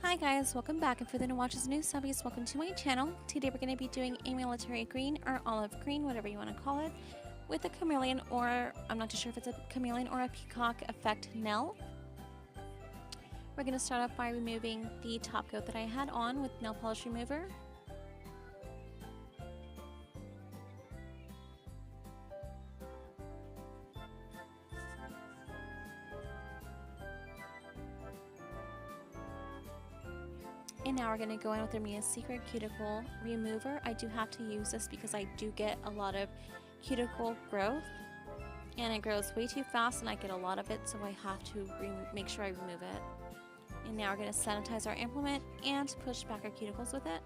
Hi guys, welcome back, and for the new watchers, new subbies, welcome to my channel. Today we're going to be doing a military green or olive green, whatever you want to call it, with a chameleon, or I'm not too sure if it's a chameleon or a peacock effect nail. We're going to start off by removing the top coat that I had on with nail polish remover. And now we're going to go in with the Mia's Secret Cuticle Remover. I do have to use this because I do get a lot of cuticle growth. And it grows way too fast and I get a lot of it, so I have to make sure I remove it. And now we're going to sanitize our implement and push back our cuticles with it.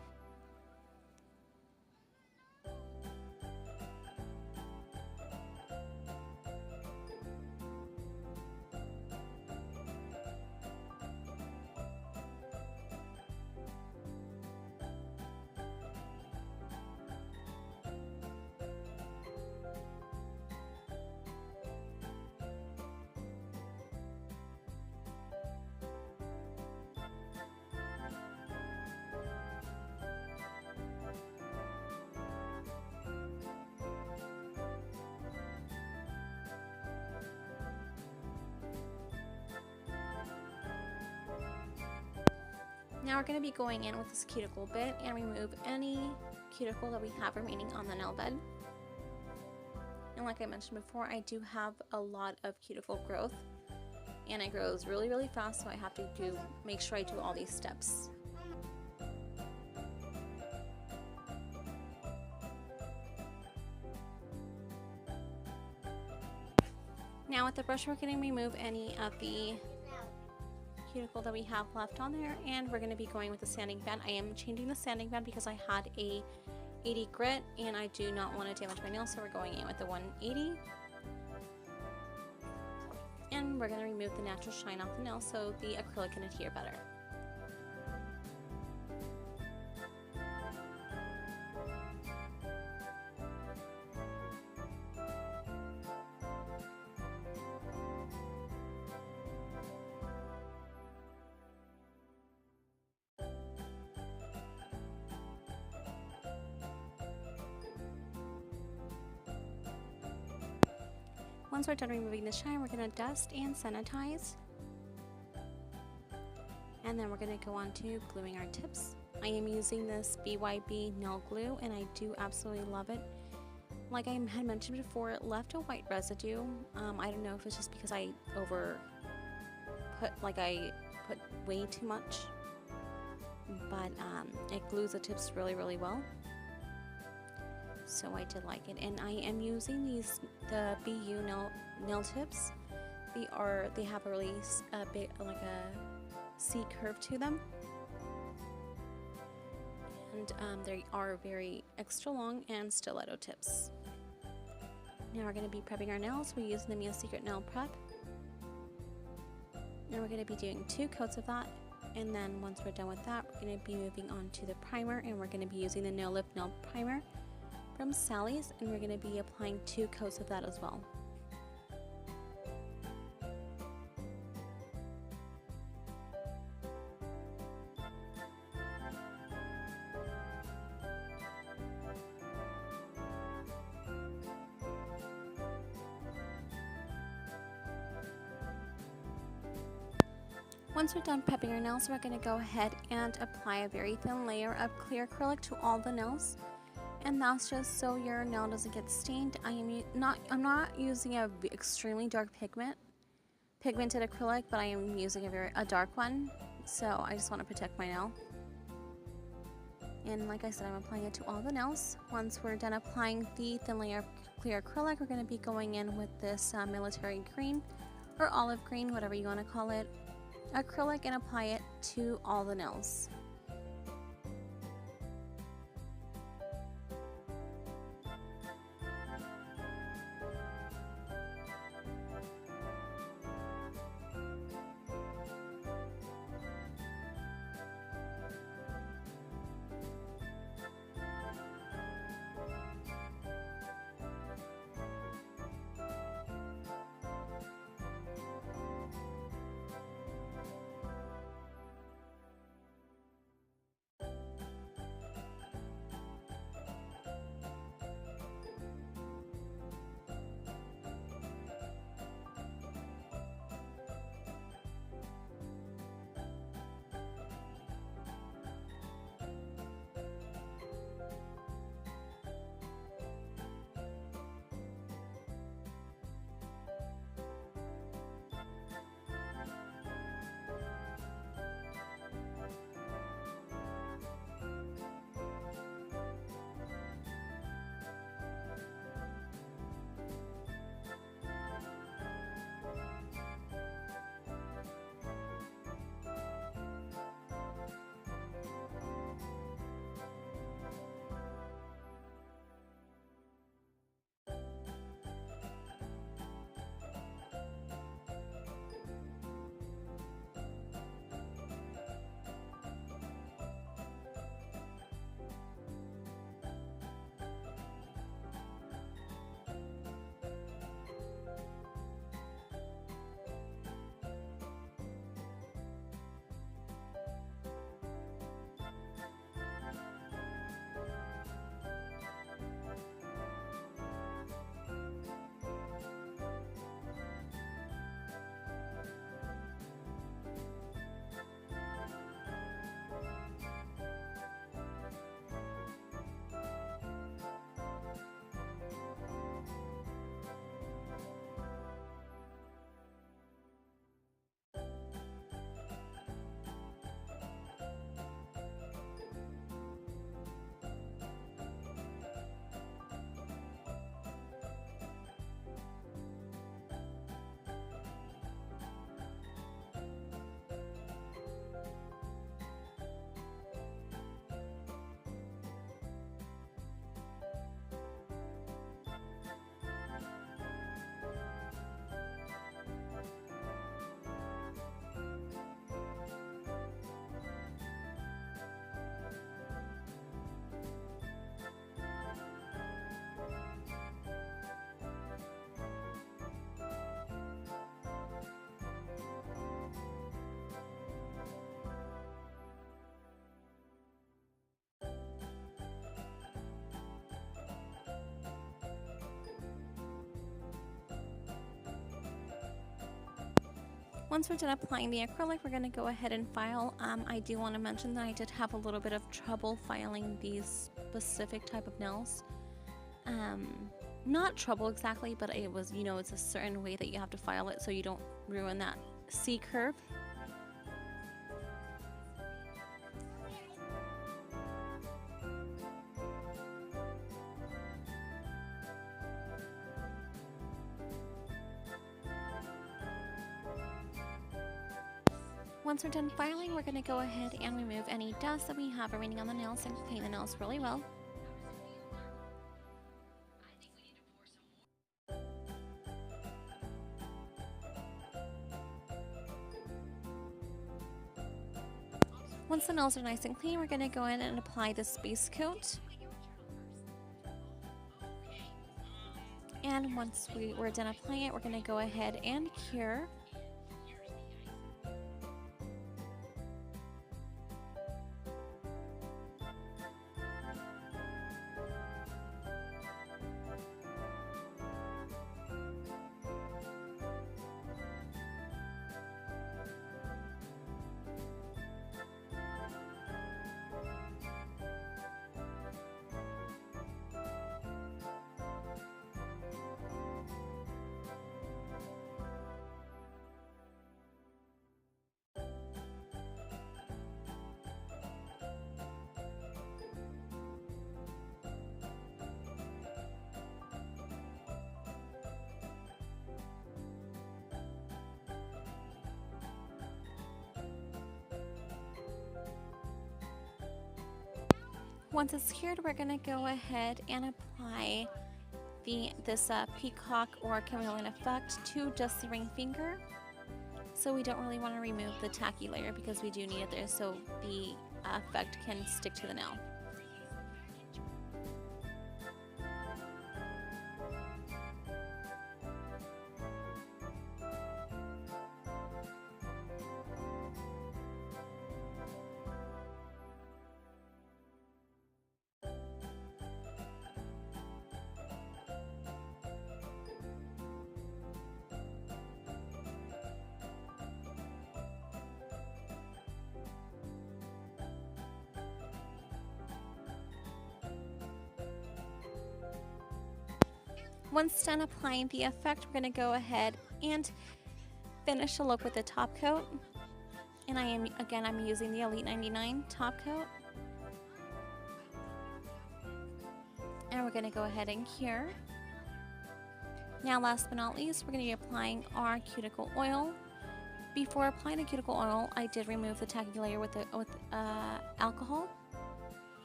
Now we're going to be going in with this cuticle bit and remove any cuticle that we have remaining on the nail bed. And like I mentioned before, I do have a lot of cuticle growth and it grows really fast, so I have to make sure I do all these steps. Now with the brush, we're going to remove any of the cuticle that we have left on there, and we're going to be going with the sanding band. I am changing the sanding band because I had a 80 grit and I do not want to damage my nails, so we're going in with the 180. And we're going to remove the natural shine off the nail so the acrylic can adhere better. Once we're done removing the shine, we're going to dust and sanitize. And then we're going to go on to gluing our tips. I am using this BYB nail glue and I do absolutely love it. Like I had mentioned before, it left a white residue. I don't know if it's just because I put way too much. But it glues the tips really well. So I did like it, and I am using the BU nail tips. They have a really big, like a C curve to them, and they are very extra long and stiletto tips. Now we're going to be prepping our nails. We're using the Mia's Secret Nail Prep, and we're going to be doing 2 coats of that. And then once we're done with that, we're going to be moving on to the primer, and we're going to be using the Nail Lift Nail Primer from Sally's, and we're going to be applying 2 coats of that as well. Once we're done prepping our nails, we're going to go ahead and apply a very thin layer of clear acrylic to all the nails. And that's just so your nail doesn't get stained. I'm not using a extremely dark pigmented acrylic, but I am using a dark one. So I just want to protect my nail. And like I said, I'm applying it to all the nails. Once we're done applying the thin layer of clear acrylic, we're going to be going in with this military green or olive green, whatever you want to call it, acrylic, and apply it to all the nails. Once we're done applying the acrylic, we're going to go ahead and file. I do want to mention that I did have a little bit of trouble filing these specific type of nails. Not trouble exactly, but it was, you know, it's a certain way that you have to file it so you don't ruin that C curve. Once we're done filing, we're going to go ahead and remove any dust that we have remaining on the nails and clean the nails really well. Once the nails are nice and clean, we're going to go in and apply this base coat. And once we're done applying it, we're going to go ahead and cure. Once it's cured, we're going to go ahead and apply this peacock or chameleon effect to just the ring finger. So we don't really want to remove the tacky layer because we do need it there so the effect can stick to the nail. Once done applying the effect, we're going to go ahead and finish the look with the top coat. And I'm using the Elite 99 top coat. And we're going to go ahead and cure. Now last but not least, we're going to be applying our cuticle oil. Before applying the cuticle oil, I did remove the tacky layer with alcohol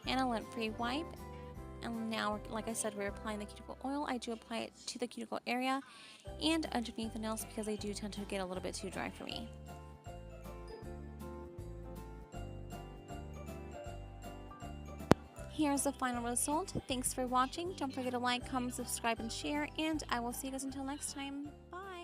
and a lint-free wipe. And now, like I said, we're applying the cuticle oil. I do apply it to the cuticle area and underneath the nails because they do tend to get a little bit too dry for me. Here's the final result. Thanks for watching. Don't forget to like, comment, subscribe, and share. And I will see you guys until next time. Bye.